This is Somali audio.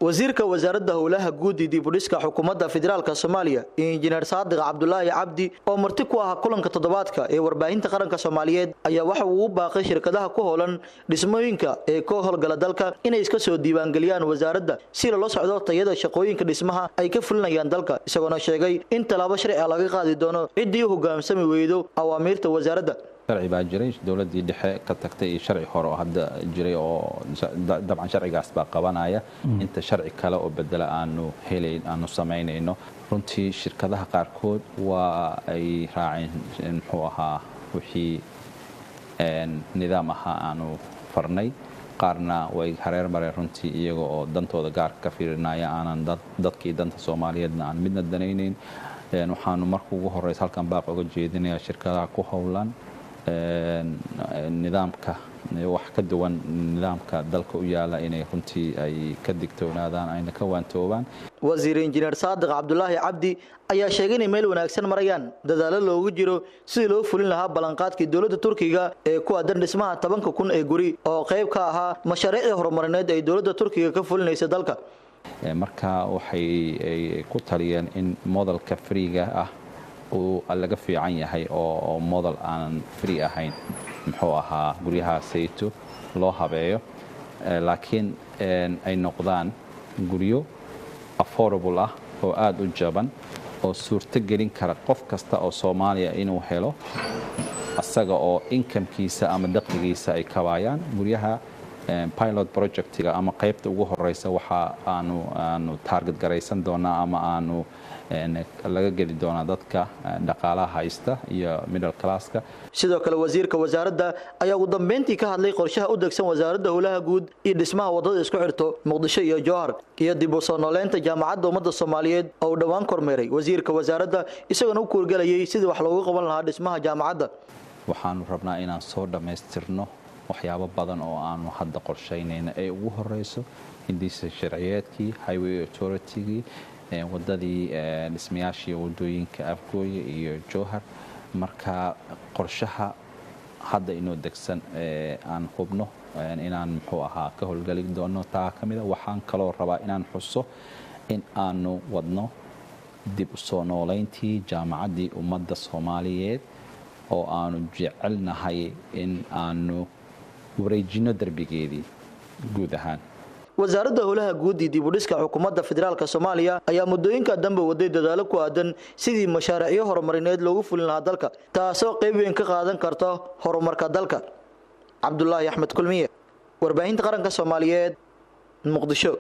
wasiirka wasaaradda howlaha guud ee dib u dhiska xukuumadda federaalka Soomaaliya injineer Saadiq Cabdullaahi Cabdi oo marti ku ah kulanka toddobaadka ee warbaahinta qaranka Soomaaliyeed ayaa waxa uu u baaqay shirkadaha ku howlan dhismooyinka ee ka howlgala dalka inay iska soo diiwaan galiyaan wasaaradda si loo socdo tayada shaqooyinka dhismaha ay ka fulinayaan dalka isagoo sheegay in talaabo sharci ah laga qaadi doono cidii hogaansami weydo awaamirta wasaaradda sharci baa jiray dawladii dhexe ka tagtay sharci hore oo hadda jiray oo dabcan sharcigaas baa qabanaya inta sharci kale oo bedela aanu sameynayno runtii shirkadaha qaarkood waa ay raaceen muxuu ahaa wixii nidaam ahaa aanu farnay qaarna way hareer mareen runtii iyaga oo dantooda gaarka ka fiirinaya aanan dadkii danta Soomaaliyeedna aan midna danaynayn waxaanu markuu ugu horeysa halkan baaq uga jeedinayaa shirkadaha ku howlan nidaamka wax ka duwan nidaamka dalka u yaala inay runtii ay ka digtoonaadaan ayna ka waantoobaan wasiir injineer Saadiq Cabdullaahi Cabdi ayaa sheegay in meel wanaagsan marayaan dadaalo loogu jiro sidii loo fulin lahaa balanqaadkii dawladda Turkiga ee ku aadan dhismaha 10,000 ee guri oo qayb ka ahaa mashaariicda horumarineed ee dawladda Turkiga ka fulinaysa dalka marka waxay ku taliyeen in modelka freega ah oo laga fiican yahay oo model aan free ahayn muxuu ahaa guryaha sayto loo habeeyo laakiin ay noqdaan guryo affordable ah oo aad u jaban oo suurto gelin kara qof kasta oo Soomaaliya inuu helo asaga oo income-kiisa ama dakhligiisa ay kabayaan guryaha pilot projectiga ama qaybta ugu horeysa waxa aanu target garaysan doonaa ama aanu laga geli doonaa dadka dhaqaalaha haysta iyo middle classka sidoo kale wasiirka wasaaradda ayaa ugu dambeyntii ka hadlay qorshaha u degsan wasaaradda howlaha guud iyo dhismaha wadada isku xirto Muqdisho iyo Jowhar iyo dib u soo nooleynta jaamacadda ummadda Soomaaliyeed oo dhawaan kormeeray wasiirka wasaaradda isagoo ku wargalayay sidii wax loogu qaban lahaa dhismaha jaamacadda waxaanu rabnaa inaan soo dhameystirno waxyaabo badan oo aanu hadda qorsheynayna ay ugu horeyso hindisa sharciyeedkii highway authority wadadii dhismayaashii wadooyinka Afgooye iyo Jowhar marka qorshaha hadda inoo degsan aan hubno inaan muxuu ahaa ka howlgali doono taa kamida waxaan kaloo rabaa inaan xuso in aanu wadno dib u soo nooleyntii jaamacaddii ummadda Soomaaliyeed oo aanu jecelnahay in aanu wareejino darbigeedii guud ahaan wasaaradda howlaha guud ee dib u dhiska xukuumadda federaalka Soomaaliya ayaa muddooyinka dambe waday dadaalo ku aadan sidii mashaariicyo horumarineed loogu fulin lahaa dalka taasoo qayb weyn ka qaadan karta horumarka dalka Cabdullaahi Axmed Kulmiye warbaahinta qaranka Soomaaliyeed Muqdisho